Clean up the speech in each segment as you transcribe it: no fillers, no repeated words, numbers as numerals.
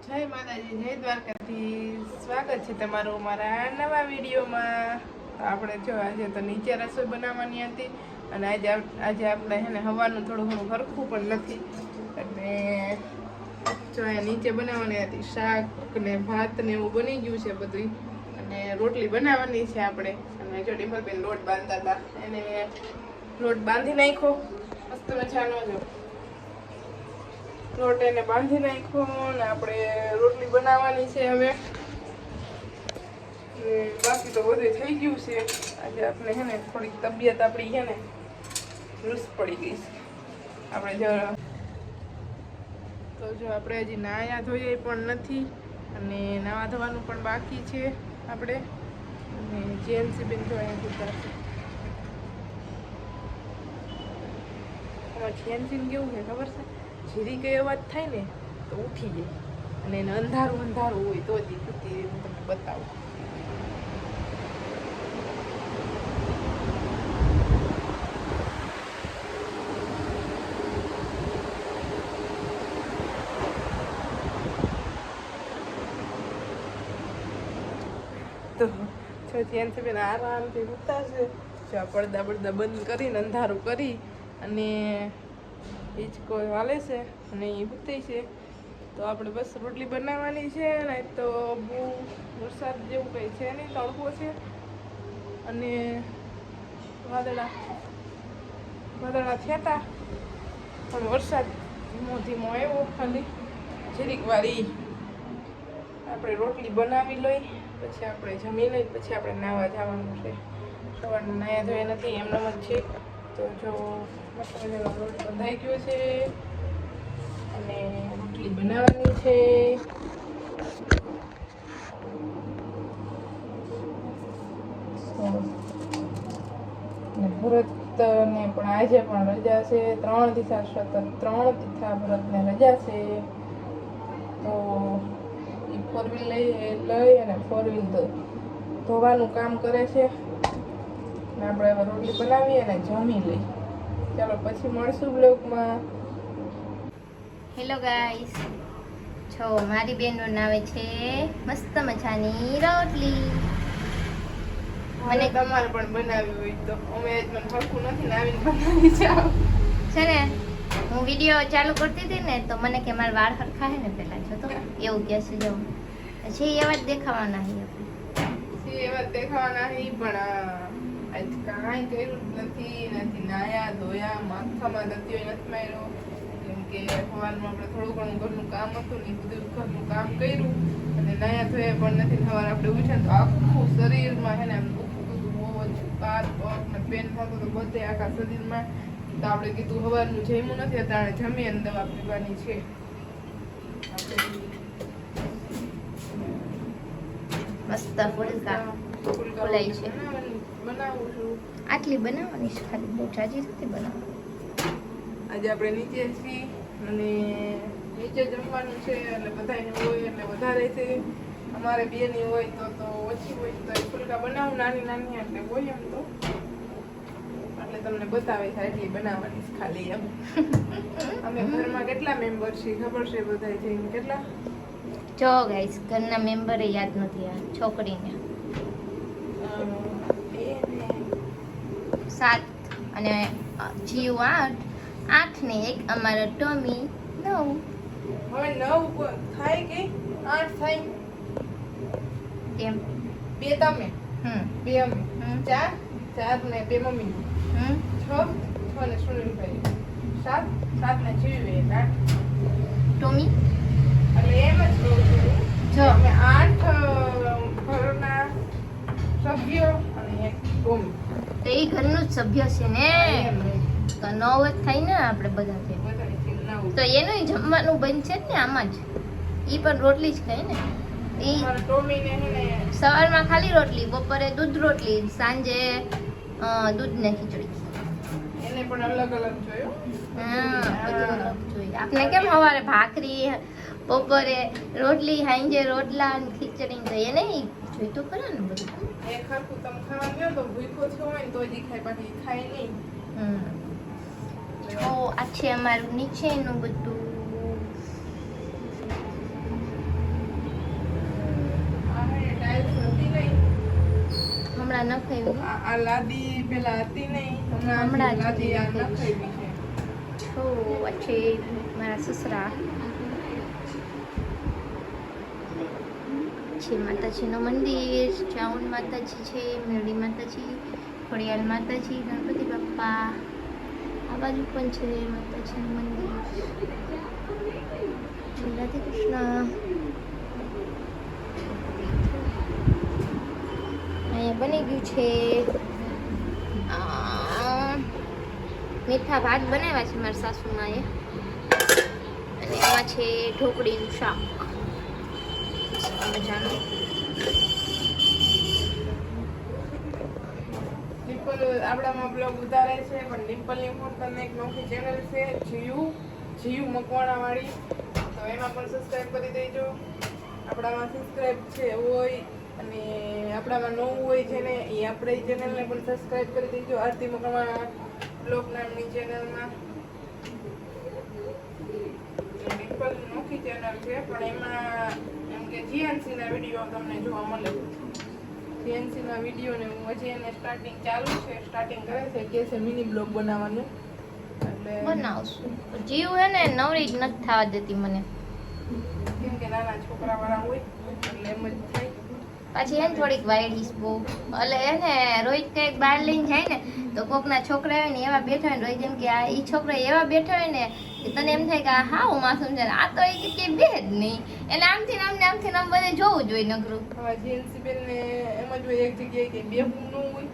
જય માતાજી, જય દ્વારકાથી. સ્વાગત છે તમારું મારા નવા વિડીયોમાં. આપણે જો આજે તો નીચે રસોઈ બનાવવાની હતી અને આજે આપણે હે ને હવાનું થોડું ઘણું હરખું પણ નથી એટલે જો અહીંયા નીચે બનાવવાની હતી. શાક ને ભાત ને એવું બની ગયું છે બધું અને રોટલી બનાવવાની છે આપણે. અને જો ડિમ્પલબેન લોટ બાંધતા હતા, એને લોટ બાંધી નાખ્યો મસ્ત મજાનો. જો લોટ એને બાંધી નાખ્યો ને આપણે રોટલી બનાવવાની છે હવે. બાકી તો બધું થઈ ગયું છે. આજે આપણે છે ને થોડીક તબિયત આપણી છે ને લૂઝ પડી ગઈ છે. આપણે જો આપણે હજી નાયા ધોઈએ પણ નથી અને નાવા ધોવાનું પણ બાકી છે આપણે. અને જેન્સી બેન જો અહીંયા સુતા છે. જેન્સીને કેવું છે ખબર છે, જીરી કઈ અવાજ થાય ને તો ઉઠી જાય અને એને અંધારું અંધારું હોય તો જ ઉઠી. હું તમને બતાવું. તો જો જેન્સી બેન આરામથી ઉઠતા છે. જો પડદા બંધ કરીને અંધારું કરી અને હિંચકો હાલે છે અને એ ઉઠી છે. તો આપણે બસ રોટલી બનાવવાની છે ને. તો બહુ વરસાદ જેવું કંઈ છે નહીં, તડકો છે અને વાદળા થયા હતા પણ વરસાદ ધીમો ધીમો આવ્યો. ખાલી જરીક વારી આપણે રોટલી બનાવી લઈ, પછી આપણે જમી લઈ, પછી આપણે નાહવા જવાનું છે. સવારના નાહ્યા ધોયા નથી, એમનેમ જ છે. તો જો મસ્ત મજાનો રોટ બંધાઈ ગયો છે અને રોટલી બનાવવાની છે. ભરતને પણ આજે પણ રજા છે. 3 તીથા સતત 3 તીથા ભરતને રજા છે. તો એ 4 વ્હીલ લઈ અને 4 વ્હીલ ધોવાનું કામ કરે છે. અને આપણે હવે રોટલી બનાવી અને જમી લઈ. ચાલો પછી મળશું બ્લોગમાં. હેલો ગાઈસ, છો મારી બેન બનાવે છે મસ્ત મજાની રોટલી. મને તમારે પણ બનાવી હોય તો અમે મને ફરકું નથી ને આવીને બનાવી જાવ છે ને. હું વિડીયો ચાલુ કરતી હતી ને તો મને કે મારા વાળ હરખા હે ને પેલા જો તો એવું કે છે. જો પછી એવા જ દેખાવાના હે આપણે એવા દેખાવાના હે પણ આજ કાંઈ કર્યું નથી નાયા ધોયા, માથામાં દતિયો નથી માર્યો. કેમ કે સવારમાં આપણે થોડું ઘણું ઘરનું કામ હતું ને બધું ઘરનું કામ કર્યું અને નાયા ધોયા પણ નથી. સવારે આપણે ઉઠ્યા તો આખું શરીરમાં છે ને એમ દુખતું બહુ જ, પાર પગ ને પેન થતું તો બધે આખા શરીરમાં. તો આપણે કીધું સવારનું જમ્યું નથી, અત્યારે જમી અને દવા પીવાની છે. મસ્ત ફુલકા ફુલાઈ છે. બનાવું છું. આટલી બનાવવાની છે, ખાલી બહુ જાજી નથી બનાવવાની. આજે આપણે નીચે છીએ અને નીચે જમવાનું છે એટલે બધાને હોય એટલે વધારે છે. અમારે બેની હોય તો ઓછી હોય તો ફુલકા બનાવું નાની નાની એટલે હોય એમ તો. એટલે તમને બતાવે છે એટલી બનાવવાની છે ખાલી એમ. અમે ઘરમાં કેટલા મેમ્બર છીએ ખબર છે બધા જઈને કેટલા? જો ગાઈસ, ઘરના મેમ્બરે યાદ નથી આ છોકરીને. 7 અને જીવ 8 ને 1 અમારા ટોમી 9. હવે 9 થાય કે 8 થાય કેમ? 2 તમે 2 અમે 4 ને 2 મમ્મી 6 ને સુનિલભાઈ 7 ને જીવી 8 ટોમી. એટલે એમ જ કહું છું જો અમે 8 ઘરના સભ્યો અને 1 ટોમી. તો એ ઘરનું જ સભ્ય છે ને, તો 9 જ થાય ને આપણે બધા. તો એનું જમવાનું બનશે જ ને આમાં જ. એ પણ રોટલી જ ખાય ને. એ સવારમાં ખાલી રોટલી, બપોરે દૂધ રોટલી, સાંજે દૂધ ને ખીચડી. એને પણ અલગ અલગ જોયું. હા, બધું અલગ જોઈએ. આપણે કેમ સવારે ભાખરી, બપોરે રોટલી, સાંજે રોટલા ને ખીચડી જોઈએ ને. જોઈ તો ખરા ને બધું. એક હરખું તમે ખાવા ગયો તો ભૂખો છો હોય ને તો જ ખાય, બાકી ખાય નહીં. તો આ છે અમારું નીચેનું બધું. આ નખાયું આ લાદી પેલા હતી નહીં, હમણાં જ લાદી આ નખાવી નખાવી છે. છો છે મારા સસરા છે. માતાજીનું મંદિર, ચાઉન માતાજી છે, મેરડી માતાજી, ખોડિયાલ માતાજી, ગણપતિ બાપ્પા. આ બાજુ પણ છે માતાજીનું મંદિર. રાધે કૃષ્ણ. અહીંયા બની ગયું છે મીઠા ભાત બનાવ્યા છે મારા સાસુમાએ, અને એમાં છે ઢોકળીનું શાક. મજાનું. ડિમ્પલ આપણામાં બ્લોગ ઉતારે છે, પણ ડિમ્પલની પણ તમને એક નોખી ચેનલ છે જીયુ મકવાણા વાળી, તો એમાં પણ સબસ્ક્રાઇબ કરી દેજો. આપણામાં સબસ્ક્રાઇબ છે હોય અને આપણામાં નવું હોય છે ને એ આપણે ચેનલને પણ સબસ્ક્રાઇબ કરી દેજો. આરતી મકવાણા બ્લોગ નામની ચેનલમાં. ડિમ્પલ નોખી ચેનલ છે, પણ એમાં એમ કે જીએનસી ના વિડીયો તમને જોવા મળે. જીએનસી ના વિડીયો ને હું હજી એને સ્ટાર્ટિંગ ચાલુ છે, સ્ટાર્ટિંગ કરે છે કે છે મિની બ્લોગ બનાવવાનું, એટલે બનાવશું. જીવ હે ને નવરી જ નથી થવા દેતી મને. કેમ કે નાના છોકરા વાળા હોય એટલે એમ જ થાય. પાછી એને થોડીક વાયડીશ બહુ, એટલે એને રોહિત કંઈક બહાર લઈને જાય ને તો કોકના છોકરા હોય ને એવા બેઠા હોય ને રોહિત એમ કે આ ઈ છોકરા એવા બેઠા હોય ને કે તને એમ થાય કે હા હું માસુમ છે ને આ તો એ કે બે જ નહીં, એટલે આમથી આમ બધે જોવું જોઈએ નગરું. હવે જીએનસી બેન ને એમ જ હોય એક જગ્યાએ કે બે ન હોય,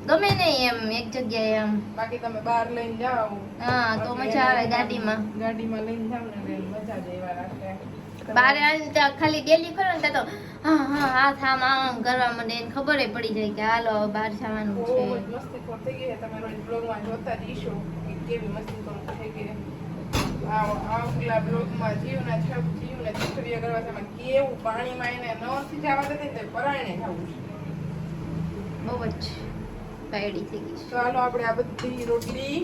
ગમે નહીં એમ એક જગ્યાએ એમ. બાકી તમે બહાર લઈને જાઓ હા તો મજા આવે ગાડીમાં લઈને જાવ ને એટલે મજા જ એવા રાખે. બારે આવીને ત્યાં ખાલી ડેલી કરો ને ત્યાં તો હા હાથ આમ કરવા માંડે એને ખબર પડી જાય કે હાલો બહાર જવાનું બહુ છે. જ મસ્તીખોર થઈ ગઈ છે. તમે રોજ બ્લોગમાં જોતા જ હશો કે કેવી મસ્તીખોર થઈ ગઈ છે. આ બ્લોગમાં જીવને છઠ્ઠીયા કરવા છે, એમાં કેવું પાણીમાં એને નથી જવા દેતી ને પરાયણે જવું છે. બહુ જ પાયડી થઈ ગઈ તો હાલો આપણે આ બધી રોટલી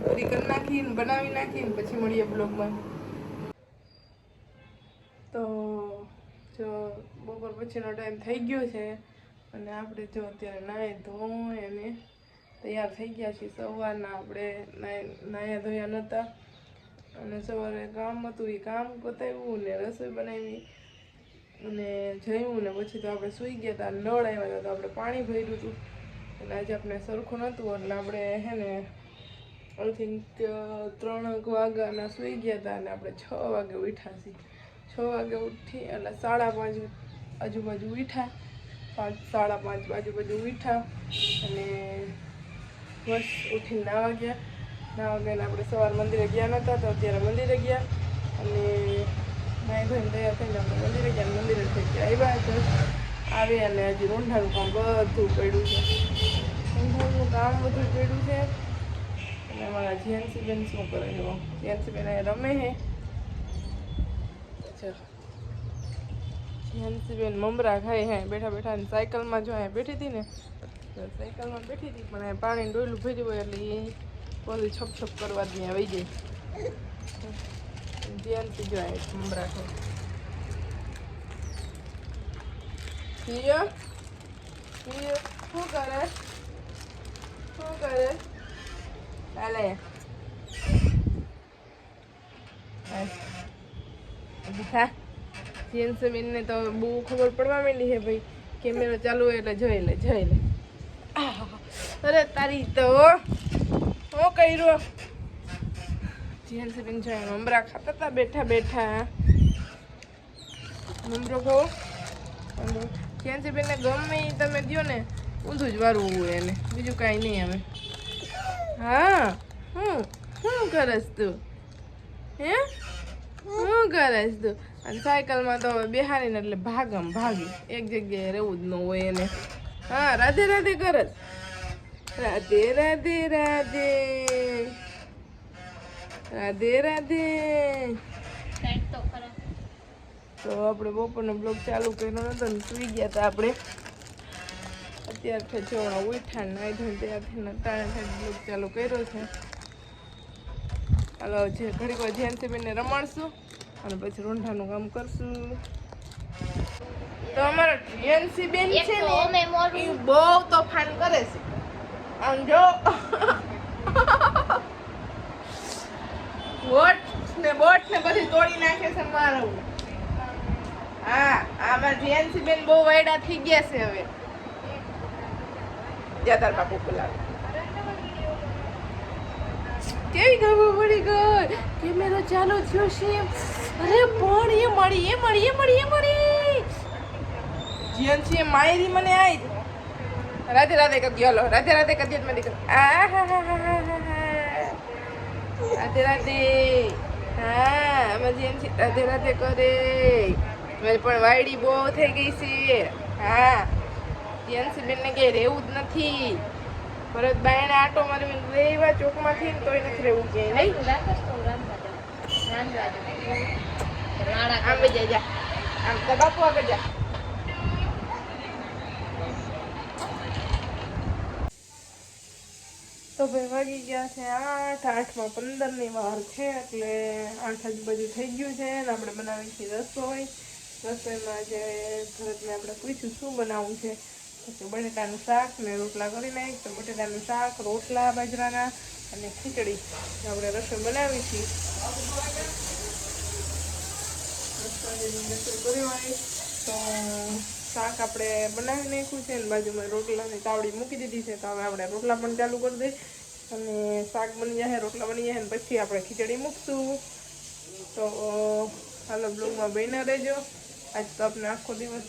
પૂરી કરી નાખીને બનાવી નાખીને પછી મળીએ બ્લોગમાં. તો જો બપોર પછીનો ટાઈમ થઈ ગયો છે અને આપણે જો અત્યારે નાહી ધોઈ અને તૈયાર થઈ ગયા છીએ. સવારના આપણે નાહ્યા ધોયા નહોતા અને સવારે કામ હતું એ કામ પતાવ્યું ને રસોઈ બનાવી અને જમ્યું ને પછી તો આપણે સૂઈ ગયા હતા. નળ આવ્યા હતા તો આપણે પાણી ભર્યું હતું એટલે આજે આપણે સરખું નહોતું એટલે આપણે હે ને આઈ થિંક 3 વાગ્યાના સૂઈ ગયા હતા અને આપણે 6 વાગે ઉઠ્યા છીએ. 6 વાગે ઉઠી એટલે 5:30 આજુબાજુ ઉઠ્યા, 5:30 આજુબાજુ ઉઠ્યા અને બસ ઉઠીને નાવા ગયા. આપણે સવાર મંદિરે ગયા નહોતા તો અત્યારે મંદિરે ગયા અને નાઈ ધોઈને તૈયાર થઈને આપણે મંદિરે ગયા. મંદિરે થઈ ગયા આવ્યા આવે અને હજી રોંઢાનું કામ બધું પડ્યું છે. રોંઢાનું કામ બધું પડ્યું છે અને અમારા જીએનસી બેન શું કરે છે? જીએનસી બેન અહીંયા રમે છે. જીએનસી બેન મમરા ખાય હે બેઠા બેઠા ને સાયકલમાં જો અહીંયા બેઠી હતી ને સાયકલમાં બેઠી હતી પણ અહીંયા પાણી ડોયલું ભર્યું હોય એટલે એ પોલી છપ કરવા જ આવી જાય. જીએનસી જો અહીંયા મમરા ખાય. શું કરે ચાલે દીખા. જીએનસી બેનને તો બહુ ખબર પડવા માંડી છે ભાઈ, કેમેરો ચાલુ હોય એટલે જોઈ લે. અરે તારી તો હું કર્યો. જીએનસી બેન જો મમરા ખાતા હતા બેઠા બેઠા. મમરો ખાવો. જીએનસી બેનને ગમે એ તમે દો ને ઊંધું જ વારવું હોય એને, બીજું કાંઈ નહીં આવે. હા શું કરસ તું? હે શું કરસ તું? અને સાયકલમાં તો હવે બેહારીને એટલે ભાગી એક જગ્યાએ રહેવું જ ન હોય એને. હા રાધે રાધે કરસ. રાધે રાધે રાધે રાધે રાધે. તો આપણે બપોરનો બ્લોગ ચાલુ કર્યો નતો ને સૂઈ ગયા હતા આપણે. અત્યારે જોવા ઉઠા નાઈ ધોઈને તૈયાર થઈને ટાણે બ્લોગ ચાલુ કર્યો છે. હાલો જે ઘડીક વાર જીએનસી બેનને રમાડશું અને પછી રોંઢાનું કામ કરશું. તો અમારો જીએનસી બેન એક છે તો ને અમે મોરું એ બહુ તોફાન કરે છે આમ જો બોટ ને બધી તોડી નાખે છે મારું હા આમાં જીએનસી બેન બહુ વાયડા થઈ ગયા છે હવે જાતાર બાપુ બોલાવે કેવી ખબર પડી ગઈ કેમેરો ચાલુ થયો છે અરે પણ એ મળી જીએનસી માયરી મને આઈ રાધે રાધે કરી હાલો રાધે રાધે કરી દે દીકરો રાધે રાધે હા અમે જીએનસી રાધે રાધે કરે પણ વાયડી બહુ થઈ ગઈ છે હા જીએનસી બેન ને કે રહેવું જ નથી ભરત બાયણે આટો મારી રેવા ચોકમાંથી તોય નથી રહેવું ક્યાંય નહીં આમ બેજા જા આમ તો બાપુ આગળ જા તો ભાઈ વાગી ગયા છે 8:15 વાર છે એટલે 8 આજુબાજુ થઈ ગયું છે અને આપણે બનાવી છીએ રસોઈમાં આજે ભરતને આપણે પૂછ્યું શું બનાવવું છે પછી બટેટાનું શાક ને રોટલા કરી નાખ તો બટેટાનું શાક રોટલા બાજરાના અને ખીચડી આપણે રસોઈ બનાવી છીએ રસોઈ કરી હોય તો શાક આપણે બનાવી નાખ્યું છે અને બાજુમાં રોટલાની તાવડી મૂકી દીધી છે તો હવે આપણે રોટલા પણ ચાલુ કરી દઈએ અને શાક બની જાય રોટલા બની જાય અને પછી આપણે ખીચડી મૂકશું તો હાલો બ્લોગમાં બન્યા રહેજો આજ તો આપણે આખો દિવસ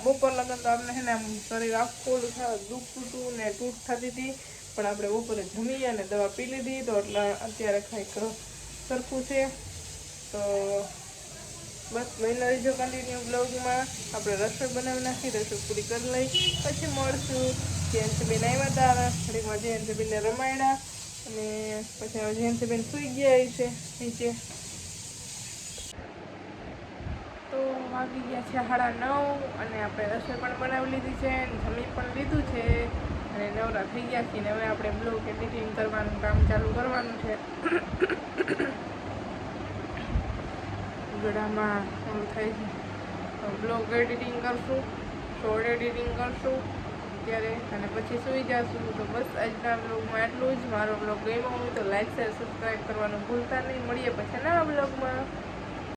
બપોર લગન તો આપણે છે ને આમ શરીર આખું દુખતું હતું ને તૂટ થતી હતી પણ આપણે બપોરે જમી અને દવા પી લીધી તો એટલે અત્યારે કંઈક સરખું છે તો બસ મહિના રહીજો કન્ટિન્યુ બ્લોગમાં આપણે રસોઈ બનાવી નાખી રસોઈ પૂરી કરી લઈ પછી મળશું જયંતિબેન આવ્યા હતા ઘડીમાં જયંતિબેનને રમાડ્યા અને પછી હવે જયંતિબેન સૂઈ ગયા છે નીચે તો વાગી ગયા છે 9:30 અને આપણે રસોઈ પણ બનાવી લીધી છે જમી પણ લીધું છે અને નવરા થઈ ગયા છીએ ને હવે આપણે બ્લોગ એડિટિંગ કરવાનું કામ ચાલુ કરવાનું છે ગળામાં થોડું થાય છે તો બ્લોગ એડિટિંગ કરશું શોર્ટ એડિટિંગ કરશું અત્યારે અને પછી સૂઈ જશું તો બસ આજના બ્લોગમાં આટલું જ મારો બ્લોગ ગમ્યો હોય તો લાઈક શેર સબસ્ક્રાઈબ કરવાનું ભૂલતા નહીં મળીએ પછી નવા બ્લોગમાં